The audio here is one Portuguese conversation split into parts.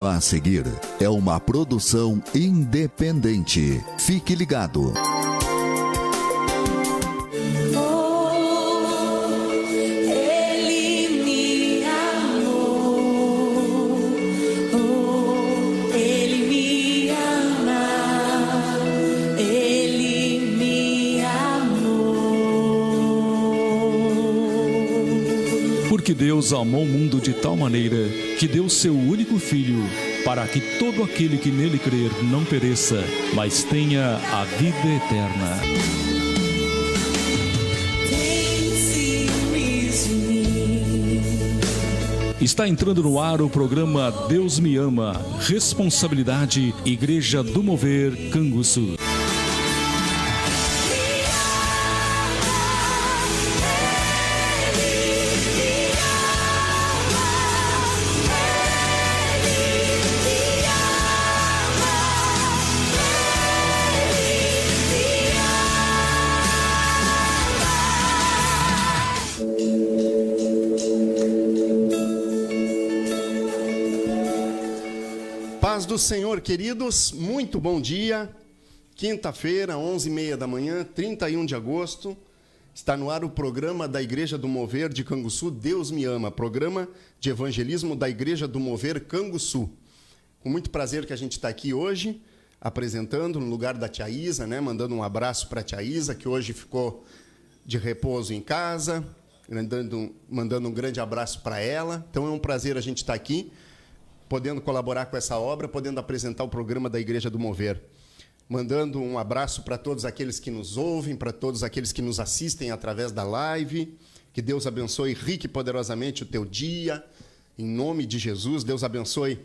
A seguir é uma produção independente. Fique ligado. Porque Deus amou o mundo de tal maneira que deu seu único Filho, para que todo aquele que nele crer não pereça, mas tenha a vida eterna. Está entrando no ar o programa Deus Me Ama. Responsabilidade Igreja do Mover, Canguçu. Paz do Senhor, queridos, muito bom dia. Quinta-feira, 11h30 da manhã, 31 de agosto. Está no ar o programa da Igreja do Mover de Canguçu, Deus Me Ama, programa de evangelismo da Igreja do Mover Canguçu. Com muito prazer que a gente está aqui hoje, apresentando no lugar da tia Isa, né? Mandando um abraço para a tia Isa, que hoje ficou de repouso em casa, mandando um grande abraço para ela. Então é um prazer a gente estar aqui, podendo colaborar com essa obra, podendo apresentar o programa da Igreja do Mover. Mandando um abraço para todos aqueles que nos ouvem, para todos aqueles que nos assistem através da live. Que Deus abençoe rique e poderosamente o teu dia. Em nome de Jesus, Deus abençoe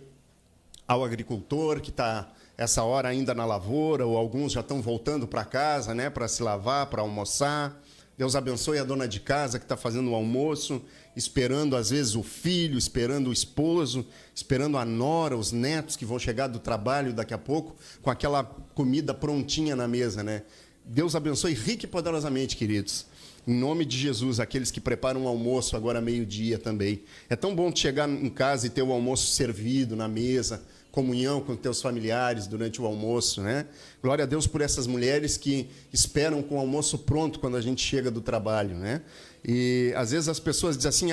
ao agricultor que está essa hora ainda na lavoura, ou alguns já estão voltando para casa, né, para se lavar, para almoçar. Deus abençoe a dona de casa que está fazendo o almoço, esperando às vezes o filho, esperando o esposo, esperando a nora, os netos que vão chegar do trabalho daqui a pouco, com aquela comida prontinha na mesa, né? Deus abençoe rique e poderosamente, queridos. Em nome de Jesus, aqueles que preparam o almoço agora meio-dia também. É tão bom chegar em casa e ter o almoço servido na mesa, comunhão com teus familiares durante o almoço, né? Glória a Deus por essas mulheres que esperam com o almoço pronto quando a gente chega do trabalho, né? E às vezes as pessoas dizem assim,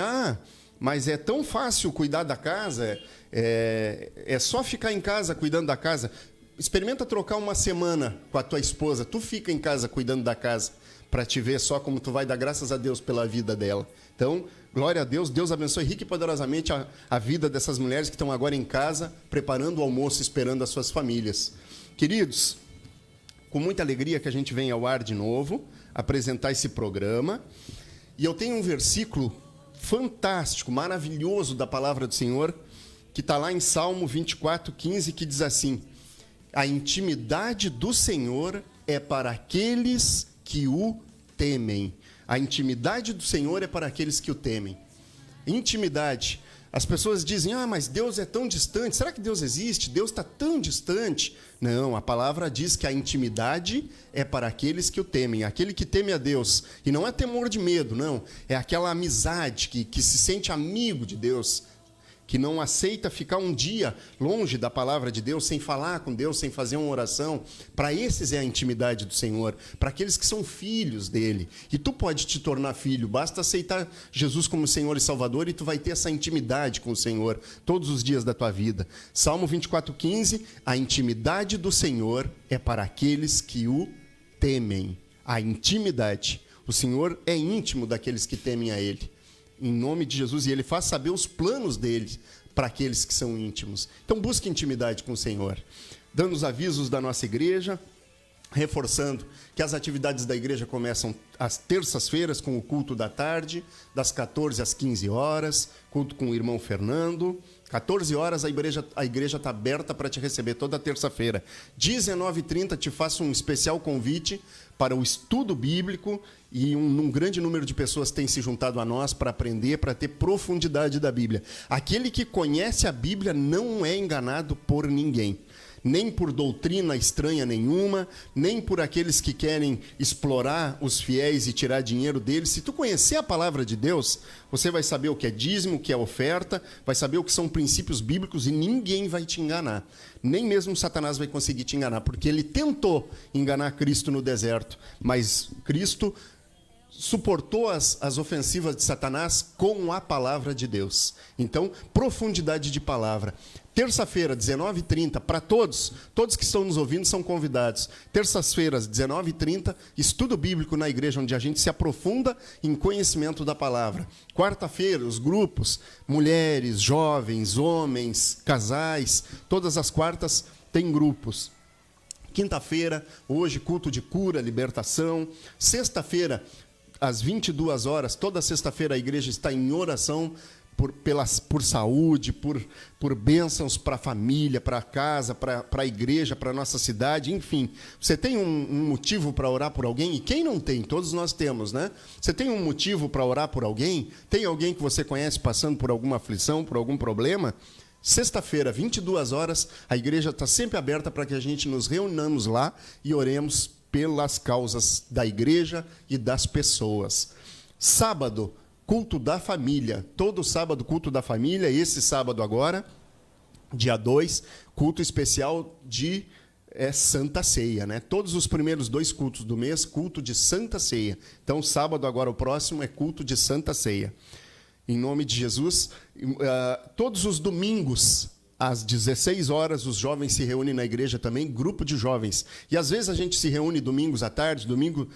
mas é tão fácil cuidar da casa, é só ficar em casa cuidando da casa. Experimenta trocar uma semana com a tua esposa, tu fica em casa cuidando da casa, para te ver só como tu vai dar graças a Deus pela vida dela. Então, glória a Deus, Deus abençoe rique e poderosamente a vida dessas mulheres que estão agora em casa, preparando o almoço, esperando as suas famílias. Queridos, com muita alegria que a gente vem ao ar de novo, apresentar esse programa. E eu tenho um versículo fantástico, maravilhoso da palavra do Senhor, que está lá em Salmo 24:15, que diz assim: a intimidade do Senhor é para aqueles que o temem. A intimidade do Senhor é para aqueles que o temem. Intimidade. As pessoas dizem, mas Deus é tão distante. Será que Deus existe? Deus está tão distante. Não, a palavra diz que a intimidade é para aqueles que o temem. Aquele que teme a Deus. E não é temor de medo, não. É aquela amizade que se sente amigo de Deus, que não aceita ficar um dia longe da palavra de Deus, sem falar com Deus, sem fazer uma oração. Para esses é a intimidade do Senhor, para aqueles que são filhos dele. E tu pode te tornar filho, basta aceitar Jesus como Senhor e Salvador e tu vai ter essa intimidade com o Senhor todos os dias da tua vida. Salmo 24:15, a intimidade do Senhor é para aqueles que o temem. A intimidade. O Senhor é íntimo daqueles que temem a Ele. Em nome de Jesus, e Ele faz saber os planos dele para aqueles que são íntimos. Então busque intimidade com o Senhor. Dando os avisos da nossa igreja, reforçando que as atividades da igreja começam às terças-feiras com o culto da tarde, das 14 às 15 horas, culto com o irmão Fernando. 14 horas a igreja está aberta para te receber toda terça-feira. 19h30 te faço um especial convite para o estudo bíblico e um grande número de pessoas tem se juntado a nós para aprender, para ter profundidade da Bíblia. Aquele que conhece a Bíblia não é enganado por ninguém. nem por doutrina estranha nenhuma, nem por aqueles que querem explorar os fiéis e tirar dinheiro deles. Se tu conhecer a palavra de Deus, você vai saber o que é dízimo, o que é oferta, vai saber o que são princípios bíblicos e ninguém vai te enganar. Nem mesmo Satanás vai conseguir te enganar, porque ele tentou enganar Cristo no deserto, mas Cristo suportou as ofensivas de Satanás com a palavra de Deus. Então, profundidade de palavra. Terça-feira, 19h30, para todos que estão nos ouvindo são convidados. Terças-feiras, 19h30, estudo bíblico na igreja, onde a gente se aprofunda em conhecimento da palavra. Quarta-feira, os grupos, mulheres, jovens, homens, casais, todas as quartas tem grupos. Quinta-feira, hoje, culto de cura, libertação. Sexta-feira, às 22 horas, toda sexta-feira a igreja está em oração por saúde, por bênçãos para a família, para a casa, para a igreja, para a nossa cidade, enfim. Você tem um motivo para orar por alguém? E quem não tem? Todos nós temos, né? Você tem um motivo para orar por alguém? Tem alguém que você conhece passando por alguma aflição, por algum problema? Sexta-feira, 22 horas, a igreja está sempre aberta para que a gente nos reunamos lá e oremos pelas causas da igreja e das pessoas. Sábado, culto da família. Todo sábado, culto da família. Esse sábado agora, dia 2, culto especial de Santa Ceia, né? Todos os primeiros 2 cultos do mês, culto de Santa Ceia. Então, sábado agora, o próximo, é culto de Santa Ceia. Em nome de Jesus, todos os domingos, às 16 horas, os jovens se reúnem na igreja também, grupo de jovens. E às vezes a gente se reúne domingos à tarde. Domingo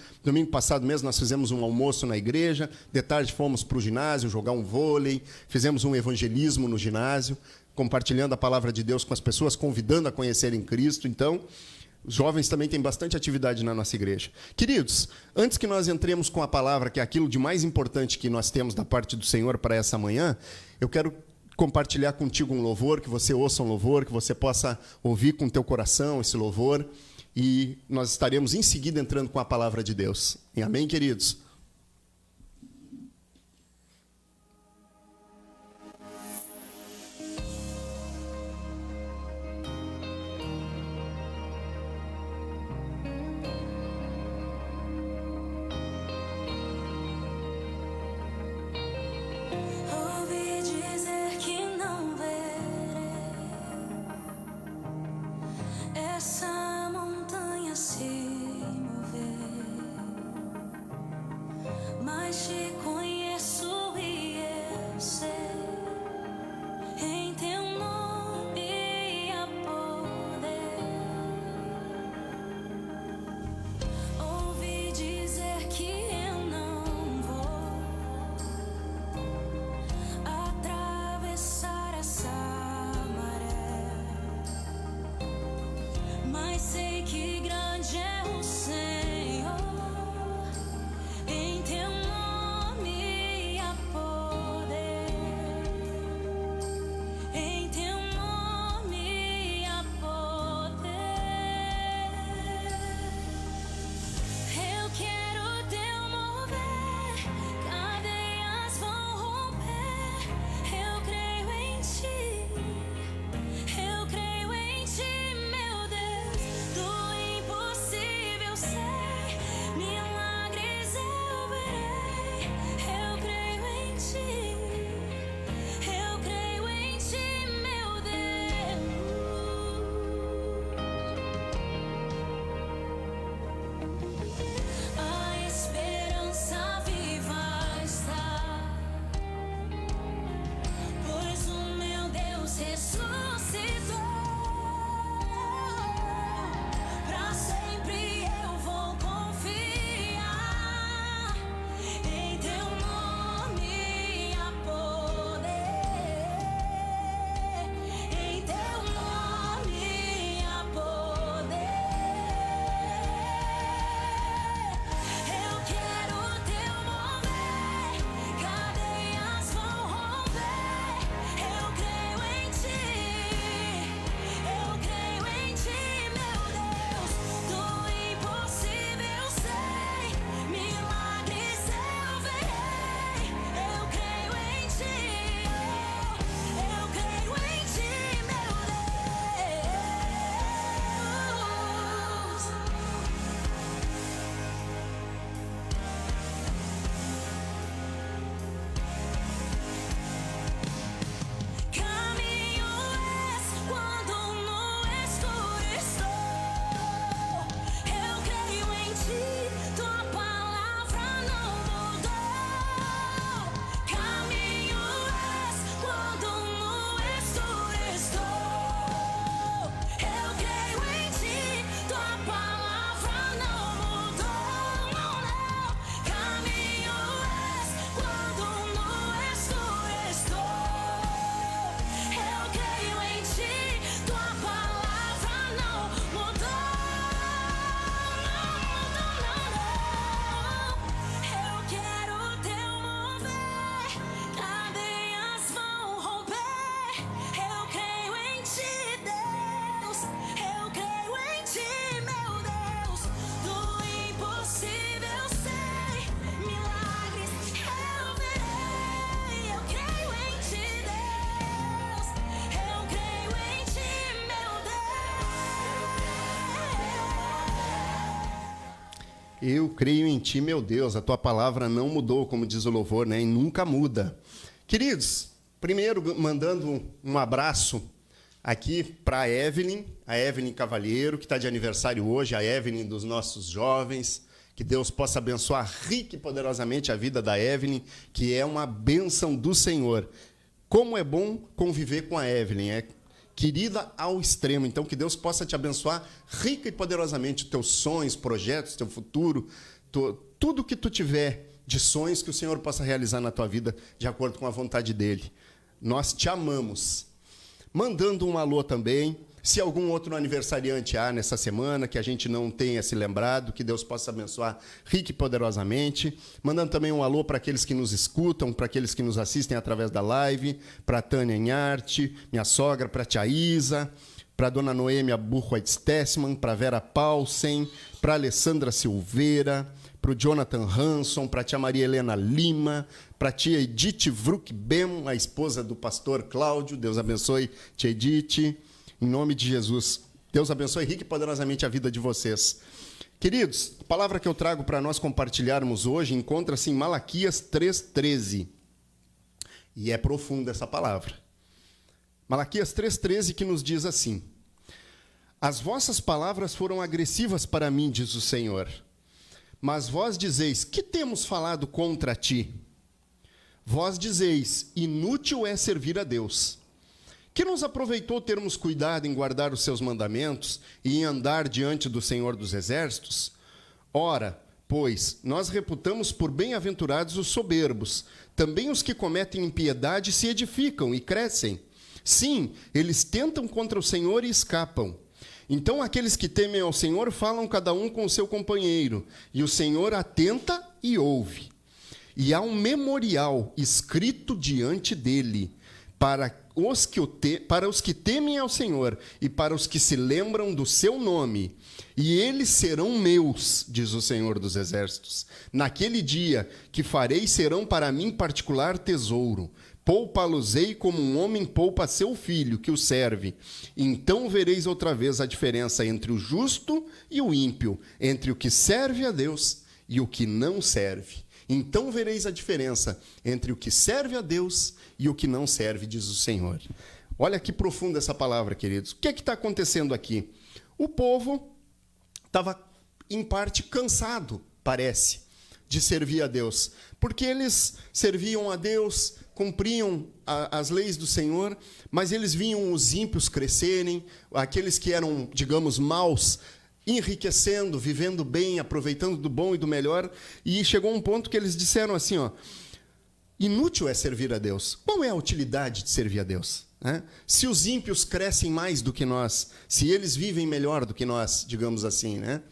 passado mesmo nós fizemos um almoço na igreja. De tarde fomos para o ginásio jogar um vôlei. Fizemos um evangelismo no ginásio, compartilhando a palavra de Deus com as pessoas, convidando a conhecerem Cristo. Então, os jovens também têm bastante atividade na nossa igreja. Queridos, antes que nós entremos com a palavra, que é aquilo de mais importante que nós temos da parte do Senhor para essa manhã, eu quero compartilhar contigo um louvor, que você ouça um louvor, que você possa ouvir com o teu coração esse louvor, e nós estaremos em seguida entrando com a palavra de Deus. Amém, queridos? Essa montanha se mover. Eu creio em ti, meu Deus, a tua palavra não mudou, como diz o louvor, né? E nunca muda. Queridos, primeiro mandando um abraço aqui para a Evelyn Cavalheiro, que está de aniversário hoje, a Evelyn dos nossos jovens. Que Deus possa abençoar rica e poderosamente a vida da Evelyn, que é uma bênção do Senhor. Como é bom conviver com a Evelyn, é querida ao extremo. Então, que Deus possa te abençoar rica e poderosamente, teus sonhos, projetos, teu futuro, tudo que tu tiver de sonhos, que o Senhor possa realizar na tua vida de acordo com a vontade dEle. Nós te amamos. Mandando um alô também, se algum outro aniversariante há nessa semana, que a gente não tenha se lembrado, que Deus possa abençoar rica e poderosamente. Mandando também um alô para aqueles que nos escutam, para aqueles que nos assistem através da live, para a Tânia Inharte, minha sogra, para a tia Isa, para a dona Noêmia Burkhardt-Stessmann, para a Vera Paulsen, para a Alessandra Silveira, para o Jonathan Hanson, para a tia Maria Helena Lima, para a tia Edith Vruck-Bem, a esposa do pastor Cláudio. Deus abençoe, tia Edith. Em nome de Jesus, Deus abençoe rica e poderosamente a vida de vocês. Queridos, a palavra que eu trago para nós compartilharmos hoje encontra-se em Malaquias 3,13. E é profunda essa palavra. Malaquias 3,13 que nos diz assim: As vossas palavras foram agressivas para mim, diz o Senhor. Mas vós dizeis, que temos falado contra ti? Vós dizeis, inútil é servir a Deus. Que nos aproveitou termos cuidado em guardar os seus mandamentos e em andar diante do Senhor dos Exércitos? Ora, pois, nós reputamos por bem-aventurados os soberbos. Também os que cometem impiedade se edificam e crescem. Sim, eles tentam contra o Senhor e escapam. Então aqueles que temem ao Senhor falam cada um com o seu companheiro, e o Senhor atenta e ouve. E há um memorial escrito diante dele, para os que temem ao Senhor e para os que se lembram do seu nome. E eles serão meus, diz o Senhor dos Exércitos. Naquele dia que farei serão para mim particular tesouro. Poupa-los-ei como um homem poupa seu filho, que o serve. Então vereis outra vez a diferença entre o justo e o ímpio, entre o que serve a Deus e o que não serve. Então vereis a diferença entre o que serve a Deus e o que não serve, diz o Senhor. Olha que profunda essa palavra, queridos. O que é que está acontecendo aqui? O povo estava, em parte, cansado, parece, de servir a Deus. Porque eles serviam a Deus, cumpriam as leis do Senhor, mas eles viam os ímpios crescerem, aqueles que eram, digamos, maus, enriquecendo, vivendo bem, aproveitando do bom e do melhor, e chegou um ponto que eles disseram assim, inútil é servir a Deus. Qual é a utilidade de servir a Deus? Se os ímpios crescem mais do que nós, se eles vivem melhor do que nós, digamos assim, né?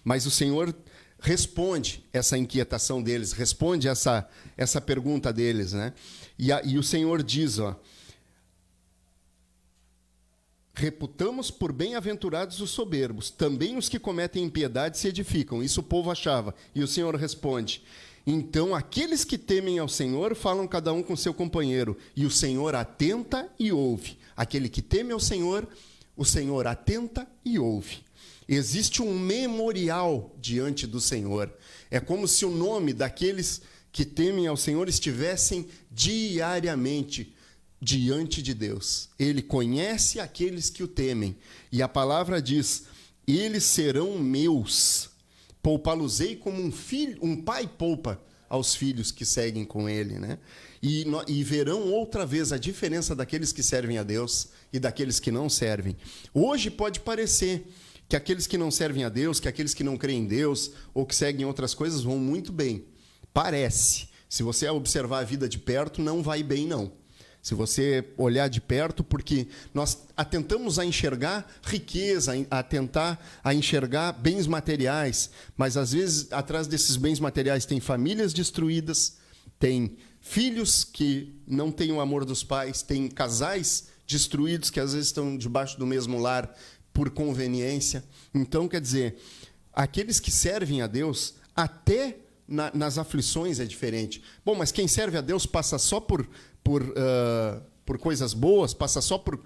Mas o Senhor responde essa inquietação deles, responde essa pergunta deles, né? E o Senhor diz, reputamos por bem-aventurados os soberbos, também os que cometem impiedade se edificam. Isso o povo achava. E o Senhor responde, então aqueles que temem ao Senhor falam cada um com seu companheiro, e o Senhor atenta e ouve. Aquele que teme ao Senhor, o Senhor atenta e ouve. Existe um memorial diante do Senhor. É como se o nome daqueles que temem ao Senhor estivessem diariamente diante de Deus. Ele conhece aqueles que o temem. E a palavra diz, eles serão meus. Poupá-los-ei como um pai poupa aos filhos que seguem com ele, né? E verão outra vez a diferença daqueles que servem a Deus e daqueles que não servem. Hoje pode parecer que aqueles que não servem a Deus, que aqueles que não creem em Deus ou que seguem outras coisas vão muito bem. Parece. Se você observar a vida de perto, não vai bem, não. Se você olhar de perto, porque nós atentamos a enxergar riqueza, a enxergar bens materiais, mas às vezes atrás desses bens materiais tem famílias destruídas, tem filhos que não têm o amor dos pais, tem casais destruídos que às vezes estão debaixo do mesmo lar por conveniência. Então, quer dizer, aqueles que servem a Deus, até nas aflições é diferente. Bom, mas quem serve a Deus passa só por coisas boas, passa só por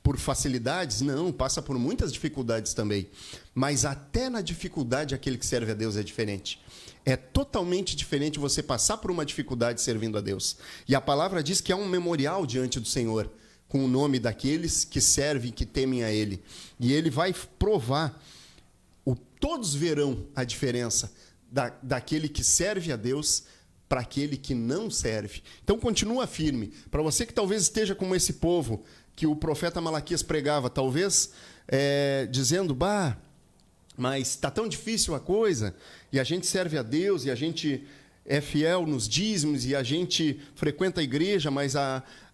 por facilidades? Não, passa por muitas dificuldades também. Mas até na dificuldade, aquele que serve a Deus é diferente. É totalmente diferente você passar por uma dificuldade servindo a Deus. E a palavra diz que há um memorial diante do Senhor, com o nome daqueles que servem, que temem a Ele. E Ele vai provar, todos verão a diferença daquele que serve a Deus para aquele que não serve. Então continua firme. Para você que talvez esteja como esse povo que o profeta Malaquias pregava, talvez dizendo, mas está tão difícil a coisa, e a gente serve a Deus, e a gente é fiel nos dízimos, e a gente frequenta a igreja, mas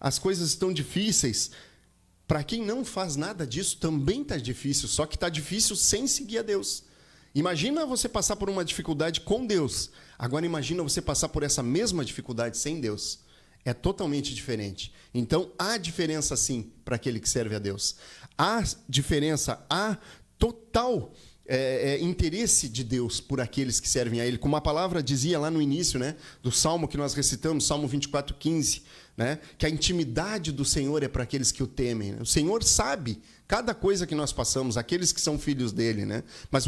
as coisas estão difíceis. Para quem não faz nada disso, também está difícil, só que está difícil sem seguir a Deus. Imagina você passar por uma dificuldade com Deus. Agora imagina você passar por essa mesma dificuldade sem Deus. É totalmente diferente. Então, há diferença sim para aquele que serve a Deus. Há diferença, há total interesse de Deus por aqueles que servem a Ele. Como a palavra dizia lá no início, né, do Salmo que nós recitamos, Salmo 24:15, né, que a intimidade do Senhor é para aqueles que o temem. Né? O Senhor sabe cada coisa que nós passamos, aqueles que são filhos dele. Né? Mas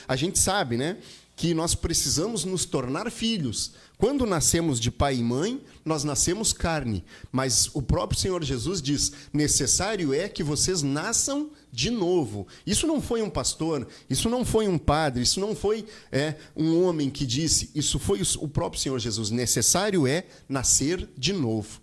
a gente sabe, né, que nós precisamos nos tornar filhos. Quando nascemos de pai e mãe, nós nascemos carne. Mas o próprio Senhor Jesus diz, necessário é que vocês nasçam de novo. Isso não foi um pastor, isso não foi um padre, isso não foi um homem que disse, isso foi o próprio Senhor Jesus. Necessário é nascer de novo.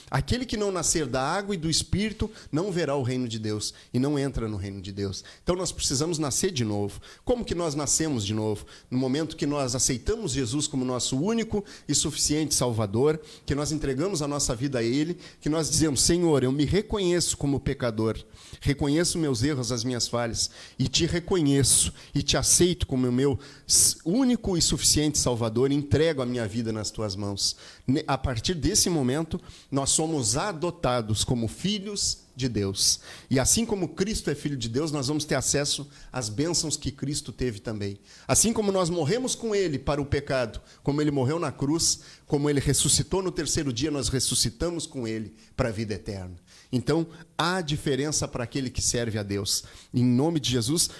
Aquele que não nascer da água e do Espírito não verá o reino de Deus e não entra no reino de Deus. Então nós precisamos nascer de novo. Como que nós nascemos de novo? No momento que nós aceitamos Jesus como nosso único e suficiente Salvador, que nós entregamos a nossa vida a Ele, que nós dizemos, Senhor, eu me reconheço como pecador, reconheço meus erros, as minhas falhas, e te reconheço e te aceito como o meu único e suficiente Salvador, e entrego a minha vida nas tuas mãos. A partir desse momento, nós somos adotados como filhos de Deus. E assim como Cristo é filho de Deus, nós vamos ter acesso às bênçãos que Cristo teve também. Assim como nós morremos com Ele para o pecado, como Ele morreu na cruz, como Ele ressuscitou no terceiro dia, nós ressuscitamos com Ele para a vida eterna. Então, há diferença para aquele que serve a Deus. Em nome de Jesus,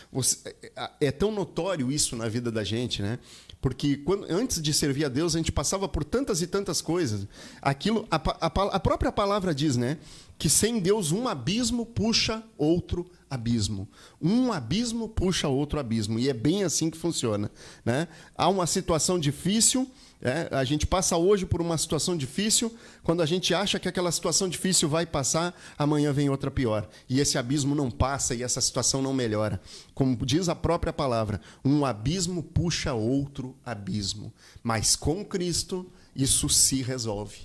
é tão notório isso na vida da gente, né? Porque antes de servir a Deus, a gente passava por tantas e tantas coisas. A própria palavra diz, né? Que sem Deus um abismo puxa outro abismo. Um abismo puxa outro abismo. E é bem assim que funciona. Né? Há uma situação difícil, a gente passa hoje por uma situação difícil, quando a gente acha que aquela situação difícil vai passar, amanhã vem outra pior. E esse abismo não passa e essa situação não melhora. Como diz a própria palavra, um abismo puxa outro abismo. Mas com Cristo, isso se resolve.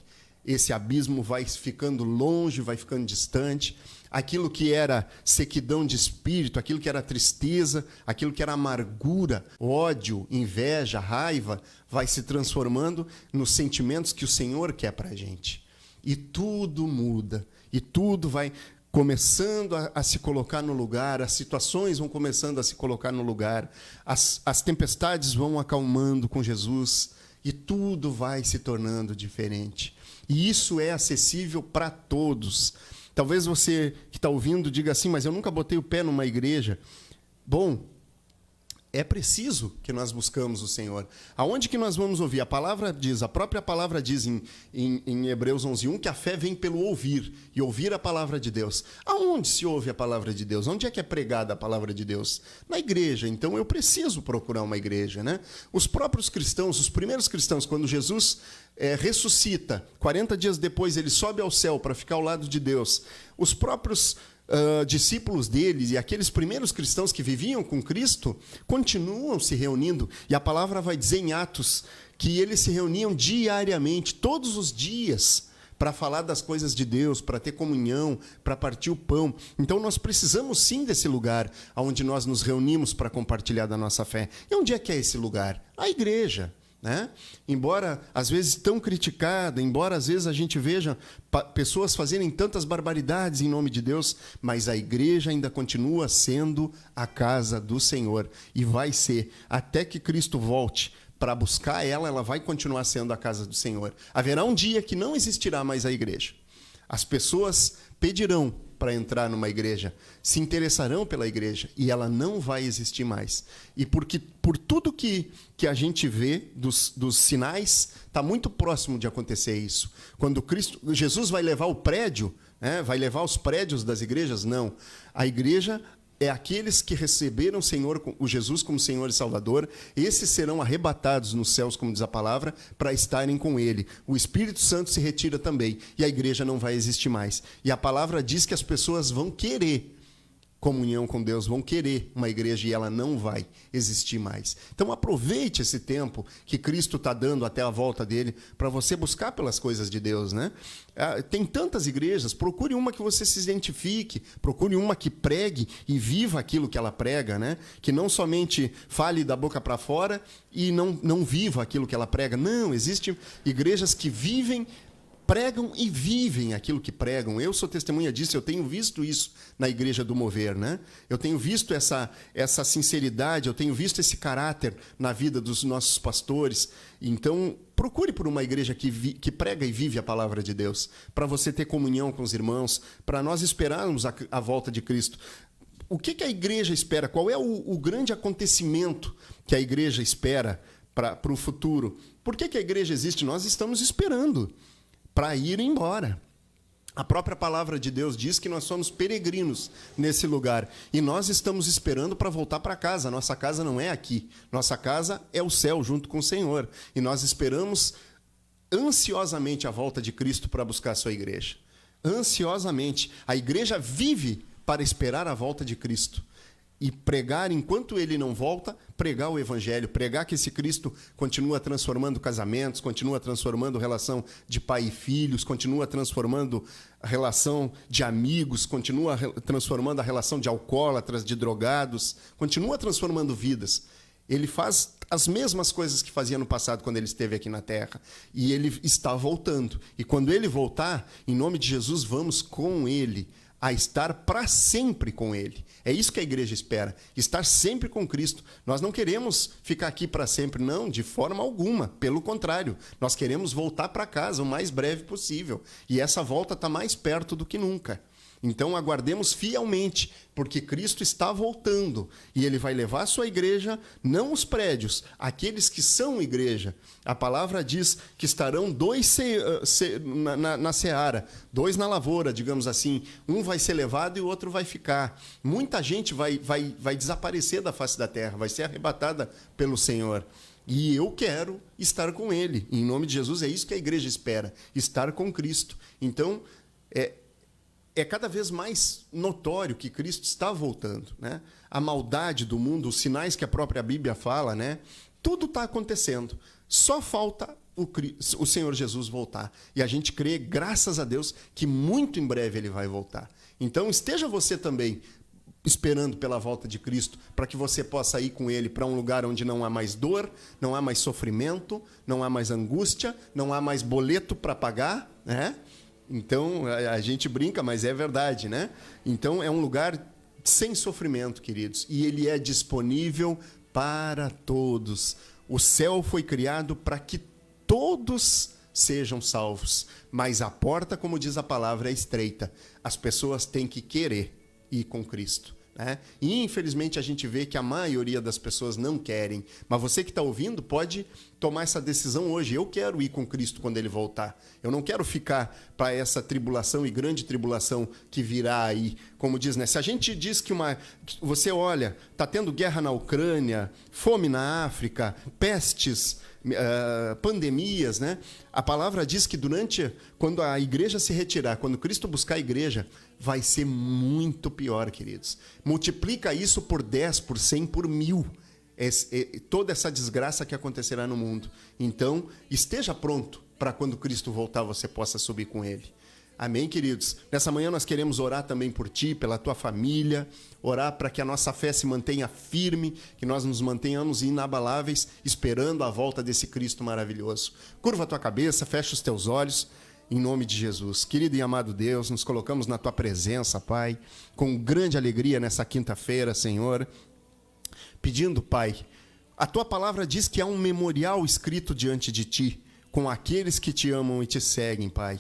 Esse abismo vai ficando longe, vai ficando distante. Aquilo que era sequidão de espírito, aquilo que era tristeza, aquilo que era amargura, ódio, inveja, raiva, vai se transformando nos sentimentos que o Senhor quer para a gente. E tudo muda, e tudo vai começando a se colocar no lugar, as situações vão começando a se colocar no lugar, as tempestades vão acalmando com Jesus, e tudo vai se tornando diferente. E isso é acessível para todos. Talvez você que está ouvindo diga assim, mas eu nunca botei o pé numa igreja. Bom, é preciso que nós buscamos o Senhor. Aonde que nós vamos ouvir? A palavra diz, a própria palavra diz em Hebreus 11:1 que a fé vem pelo ouvir, e ouvir a palavra de Deus. Aonde se ouve a palavra de Deus? Onde é que é pregada a palavra de Deus? Na igreja. Então eu preciso procurar uma igreja, né? Os próprios cristãos, os primeiros cristãos, quando Jesus ressuscita, 40 dias depois ele sobe ao céu para ficar ao lado de Deus, os próprios discípulos deles e aqueles primeiros cristãos que viviam com Cristo continuam se reunindo, e a palavra vai dizer em Atos que eles se reuniam diariamente, todos os dias, para falar das coisas de Deus, para ter comunhão, para partir o pão. Então nós precisamos sim desse lugar onde nós nos reunimos para compartilhar da nossa fé. E onde é que é esse lugar? A igreja. Né? Embora às vezes tão criticada, embora às vezes a gente veja pessoas fazerem tantas barbaridades em nome de Deus, mas a igreja ainda continua sendo a casa do Senhor, e vai ser, até que Cristo volte para buscar ela vai continuar sendo a casa do Senhor. Haverá um dia que não existirá mais a igreja. As pessoas pedirão para entrar numa igreja, se interessarão pela igreja e ela não vai existir mais. E porque por tudo que a gente vê dos sinais, está muito próximo de acontecer isso. Quando Jesus vai levar o prédio, né, vai levar os prédios das igrejas? Não. A igreja é aqueles que receberam o Jesus como Senhor e Salvador. Esses serão arrebatados nos céus, como diz a palavra, para estarem com Ele. O Espírito Santo se retira também e a igreja não vai existir mais. E a palavra diz que as pessoas vão querer comunhão com Deus, vão querer uma igreja e ela não vai existir mais. Então aproveite esse tempo que Cristo está dando até a volta dele para você buscar pelas coisas de Deus, né? Tem tantas igrejas, procure uma que você se identifique, procure uma que pregue e viva aquilo que ela prega, né? Que não somente fale da boca para fora e não viva aquilo que ela prega. Não, existem igrejas que pregam e vivem aquilo que pregam. Eu sou testemunha disso, eu tenho visto isso na Igreja do Mover, né? Eu tenho visto essa sinceridade, eu tenho visto esse caráter na vida dos nossos pastores. Então, procure por uma igreja que prega e vive a palavra de Deus, para você ter comunhão com os irmãos, para nós esperarmos a volta de Cristo. O que a igreja espera? Qual é o grande acontecimento que a igreja espera para o futuro? Por que a igreja existe? Nós estamos esperando para ir embora. A própria palavra de Deus diz que nós somos peregrinos nesse lugar. E nós estamos esperando para voltar para casa. A nossa casa não é aqui. Nossa casa é o céu junto com o Senhor. E nós esperamos ansiosamente a volta de Cristo para buscar a sua igreja. Ansiosamente. A igreja vive para esperar a volta de Cristo. E pregar, enquanto ele não volta, pregar o evangelho, pregar que esse Cristo continua transformando casamentos, continua transformando relação de pai e filhos, continua transformando a relação de amigos, continua transformando a relação de alcoólatras, de drogados, continua transformando vidas. Ele faz as mesmas coisas que fazia no passado quando ele esteve aqui na terra. E ele está voltando. E quando ele voltar, em nome de Jesus, vamos com ele a estar para sempre com Ele. É isso que a igreja espera, estar sempre com Cristo. Nós não queremos ficar aqui para sempre, não, de forma alguma. Pelo contrário, nós queremos voltar para casa o mais breve possível. E essa volta está mais perto do que nunca. Então aguardemos fielmente, porque Cristo está voltando e Ele vai levar a sua igreja, não os prédios, aqueles que são igreja. A palavra diz que estarão dois na seara, dois na lavoura, digamos assim. Um vai ser levado e o outro vai ficar. Muita gente vai desaparecer da face da terra, vai ser arrebatada pelo Senhor. E eu quero estar com Ele. Em nome de Jesus, é isso que a igreja espera, estar com Cristo. Então, é cada vez mais notório que Cristo está voltando, né? A maldade do mundo, os sinais que a própria Bíblia fala, né? Tudo está acontecendo. Só falta o Senhor Jesus voltar. E a gente crê, graças a Deus, que muito em breve Ele vai voltar. Então, esteja você também esperando pela volta de Cristo, para que você possa ir com Ele para um lugar onde não há mais dor, não há mais sofrimento, não há mais angústia, não há mais boleto para pagar, né? Então, a gente brinca, mas é verdade, né? Então, é um lugar sem sofrimento, queridos. E ele é disponível para todos. O céu foi criado para que todos sejam salvos. Mas a porta, como diz a palavra, é estreita. As pessoas têm que querer ir com Cristo, né? E, infelizmente, a gente vê que a maioria das pessoas não querem. Mas você que está ouvindo pode tomar essa decisão hoje. Eu quero ir com Cristo quando Ele voltar. Eu não quero ficar para essa tribulação e grande tribulação que virá aí. Como diz, né? Se a gente diz que você olha, está tendo guerra na Ucrânia, fome na África, pestes, pandemias, né? A palavra diz que quando a igreja se retirar, quando Cristo buscar a igreja, vai ser muito pior, queridos. Multiplica isso por 10, por 100, por 1000. Toda essa desgraça que acontecerá no mundo. Então, esteja pronto para quando Cristo voltar, você possa subir com Ele. Amém, queridos? Nessa manhã nós queremos orar também por ti, pela tua família, orar para que a nossa fé se mantenha firme, que nós nos mantenhamos inabaláveis, esperando a volta desse Cristo maravilhoso. Curva a tua cabeça, fecha os teus olhos, em nome de Jesus. Querido e amado Deus, nos colocamos na tua presença, Pai, com grande alegria nessa quinta-feira, Senhor, pedindo, Pai, a tua palavra diz que há um memorial escrito diante de ti, com aqueles que te amam e te seguem, Pai.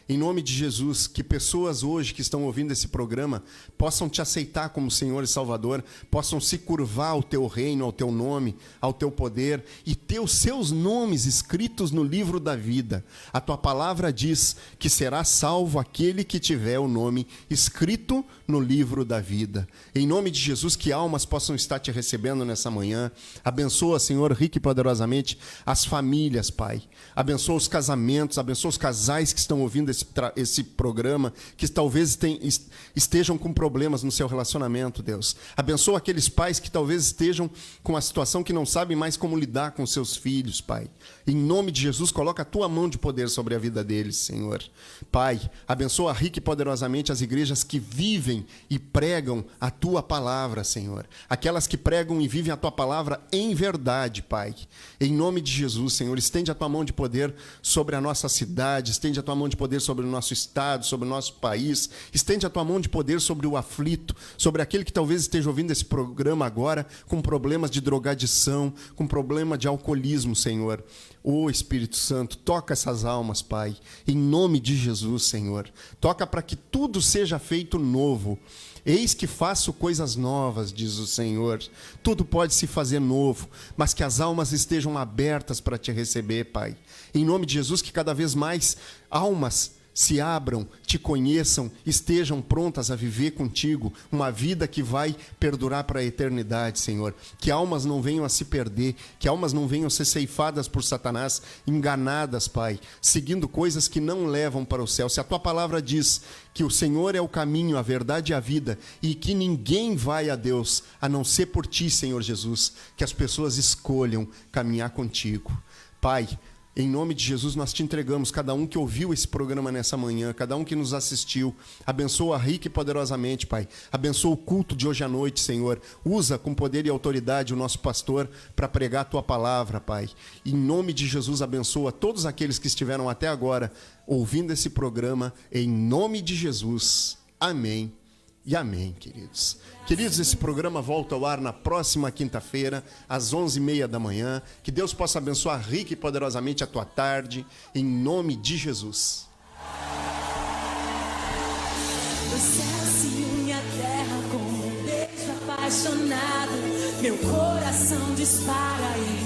em nome de Jesus, que pessoas hoje que estão ouvindo esse programa possam te aceitar como Senhor e Salvador, possam se curvar ao teu reino, ao teu nome, ao teu poder e ter os seus nomes escritos no livro da vida. A tua palavra diz que será salvo aquele que tiver o nome escrito no livro da vida. Em nome de Jesus, que almas possam estar te recebendo nessa manhã. Abençoa, Senhor, rico e poderosamente as famílias, Pai. Abençoa os casamentos, abençoa os casais que estão ouvindo esse programa, que talvez estejam com problemas no seu relacionamento, Deus. Abençoa aqueles pais que talvez estejam com uma situação que não sabem mais como lidar com seus filhos, Pai. Em nome de Jesus, coloca a tua mão de poder sobre a vida deles, Senhor. Pai, abençoa rico e poderosamente as igrejas que vivem e pregam a tua palavra, Senhor. Aquelas que pregam e vivem a tua palavra em verdade, Pai. Em nome de Jesus, Senhor, estende a tua mão de poder sobre a nossa cidade, estende a tua mão de poder sobre o nosso estado, sobre o nosso país, estende a tua mão de poder sobre o aflito, sobre aquele que talvez esteja ouvindo esse programa agora com problemas de drogadição, com problema de alcoolismo, Senhor. Ô Espírito Santo, toca essas almas, Pai, em nome de Jesus, Senhor. Toca para que tudo seja feito novo. Eis que faço coisas novas, diz o Senhor. Tudo pode se fazer novo, mas que as almas estejam abertas para te receber, Pai. Em nome de Jesus, que cada vez mais almas se abram, te conheçam, estejam prontas a viver contigo uma vida que vai perdurar para a eternidade, Senhor. Que almas não venham a se perder, que almas não venham a ser ceifadas por Satanás, enganadas, Pai, seguindo coisas que não levam para o céu. Se a tua palavra diz que o Senhor é o caminho, a verdade e a vida, e que ninguém vai a Deus a não ser por ti, Senhor Jesus, que as pessoas escolham caminhar contigo. Pai, em nome de Jesus, nós te entregamos cada um que ouviu esse programa nessa manhã, cada um que nos assistiu. Abençoa rica e poderosamente, Pai. Abençoa o culto de hoje à noite, Senhor. Usa com poder e autoridade o nosso pastor para pregar a tua palavra, Pai. Em nome de Jesus, abençoa todos aqueles que estiveram até agora ouvindo esse programa. Em nome de Jesus. Amém. E amém, queridos. Queridos, esse programa volta ao ar na próxima quinta-feira, às 11h30 da manhã. Que Deus possa abençoar rica e poderosamente a tua tarde, em nome de Jesus. O céu se une à terra com um beijo apaixonado. Meu coração dispara e